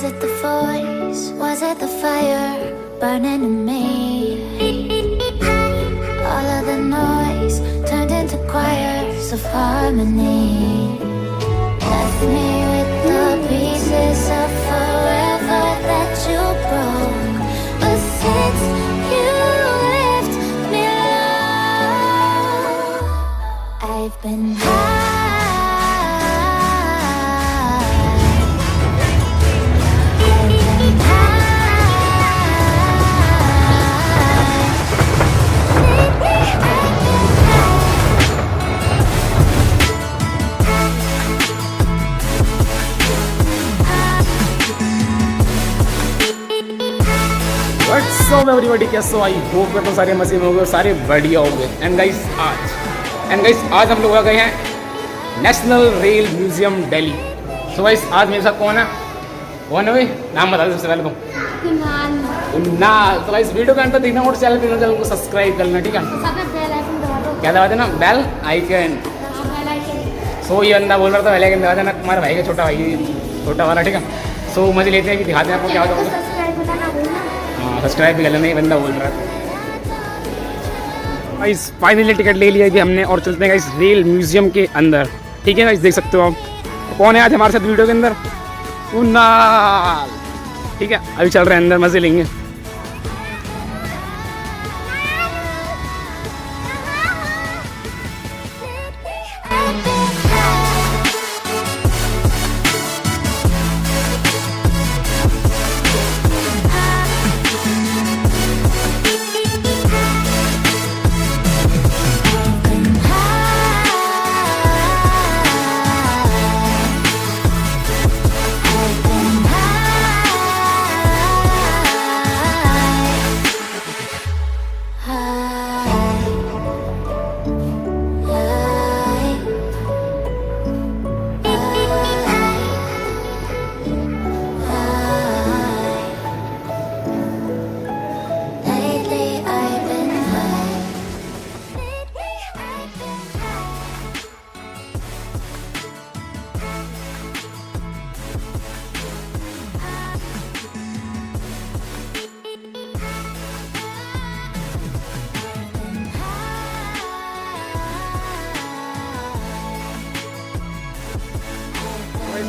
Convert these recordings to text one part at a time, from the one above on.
Was it the voice? Was it the fire burning in me? All of the noise turned into choirs of harmony. Left me with the pieces of forever that you broke. But since you left me alone, I've been high. WhatsApp everybody, कैसे हो? I hope तो सारे मजे में हो गए, सारे बढ़िया हो गए। एंड गाइस आज हम लोग आ गए हैं national rail museum Delhi. So guys आज मेरे साथ कौन है भाई? नाम बता दो सबसे पहले तो। तो गाइस वीडियो के अंत तक देखना और चैनल को सब्सक्राइब करना, ठीक है? क्या दबा देना? Bell icon. सो ये बंदा बोल रहा था बेल आइकन दबा देना, तुम्हारे भाई का छोटा वाला, ठीक है? सो मजे लेते हैं कि दिखाते हैं आपको क्या होता है। सब्सक्राइब भी कर लेना, ये बंदा बोल रहा है। गाइस फाइनली टिकट ले लिया कि हमने और चलते हैं गाइस रेल म्यूजियम के अंदर, ठीक है? गाइस देख सकते हो आप कौन है आज हमारे साथ वीडियो के अंदर। कुणाल, ठीक है? अभी चल रहे हैं अंदर, मजे लेंगे।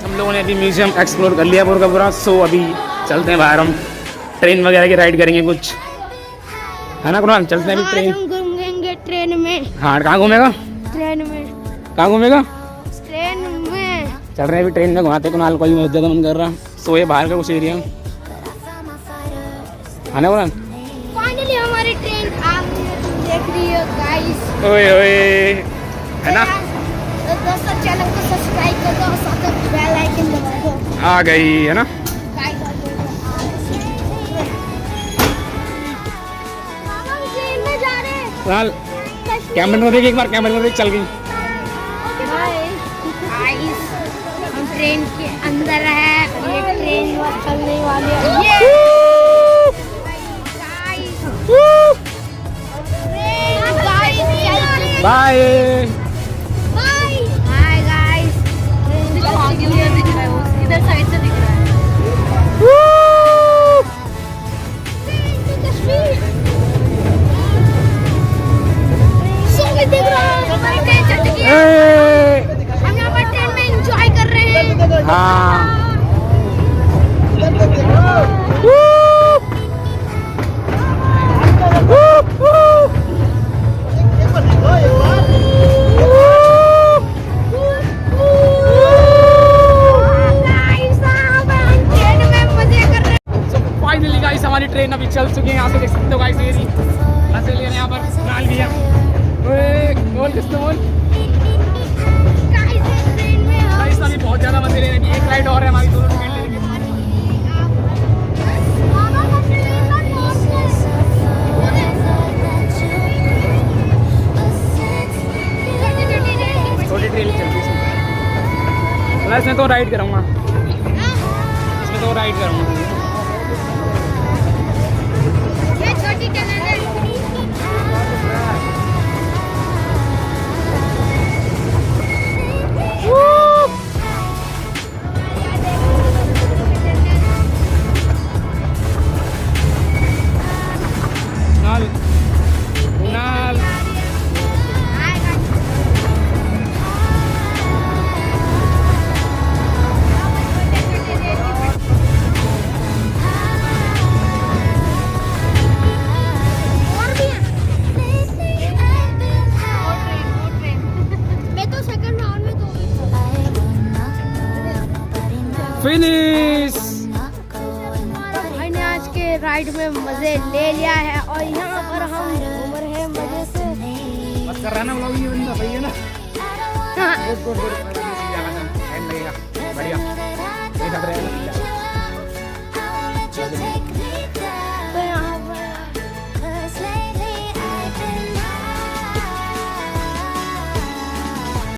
हम लोगों ने अभी म्यूजियम एक्सप्लोर कर लिया पूरा का पूरा। सो अभी चलते हैं बाहर, हम ट्रेन वगैरह की राइड करेंगे कुछ, है ना कुणाल? चलते हैं अभी ट्रेन। हम घूमेंगे ट्रेन में। हाँ, कहाँ घूमेगा? ट्रेन में। कहाँ घूमेगा? ट्रेन में चल रहे हैं अभी ट्रेन में घुमाते कुणाल, कोई बहुत ज़्यादा मन कर रहा। सो ये बाहर का कुछ एरिया है ना कुणाल? फाइनली हमारी ट्रेन आ गई है, तुम देख रही हो गाइस। ओए है ना? दोस्तों चैनल को सब्सक्राइब कर दो, साथ में बेल आइकन दबा दो। आ गई है ना? ट्रेन में जा रहे हैं। कुणाल कैमरे में देख, एक बार कैमरे में देख, चल गई। गाइस हम ट्रेन के अंदर है, ये ट्रेन चलने वाली है। ये बाय हाय गाइस। इधर साइड से दिख रहा है। दिख रहा है, हमारी ट्रेन चल चुकी है। हम यहाँ पर ट्रेन में एंजॉय कर रहे हैं। हाँ हमारी ट्रेन अभी चल चुकी है। यहाँ से देख सकते हो गाइस, ये यहाँ पर नाल भी है। बोल किसने बोल गाइस, अभी बहुत ज़्यादा मजे ले रहे हैं। एक राइड और है हमारी, दोनों टिकट ले लेंगे। छोटी ट्रेन चलती है इसमें तो राइड करूँगा, इसमें तो राइड करूँगा। फिनिश। भाई ने आज के राइड में मजे ले लिया है और यहाँ पर हम घूम रहे हैं मजे से। बस कर रहा ना, ब्लॉगिंग ये बंदा सही है ना। हाँ।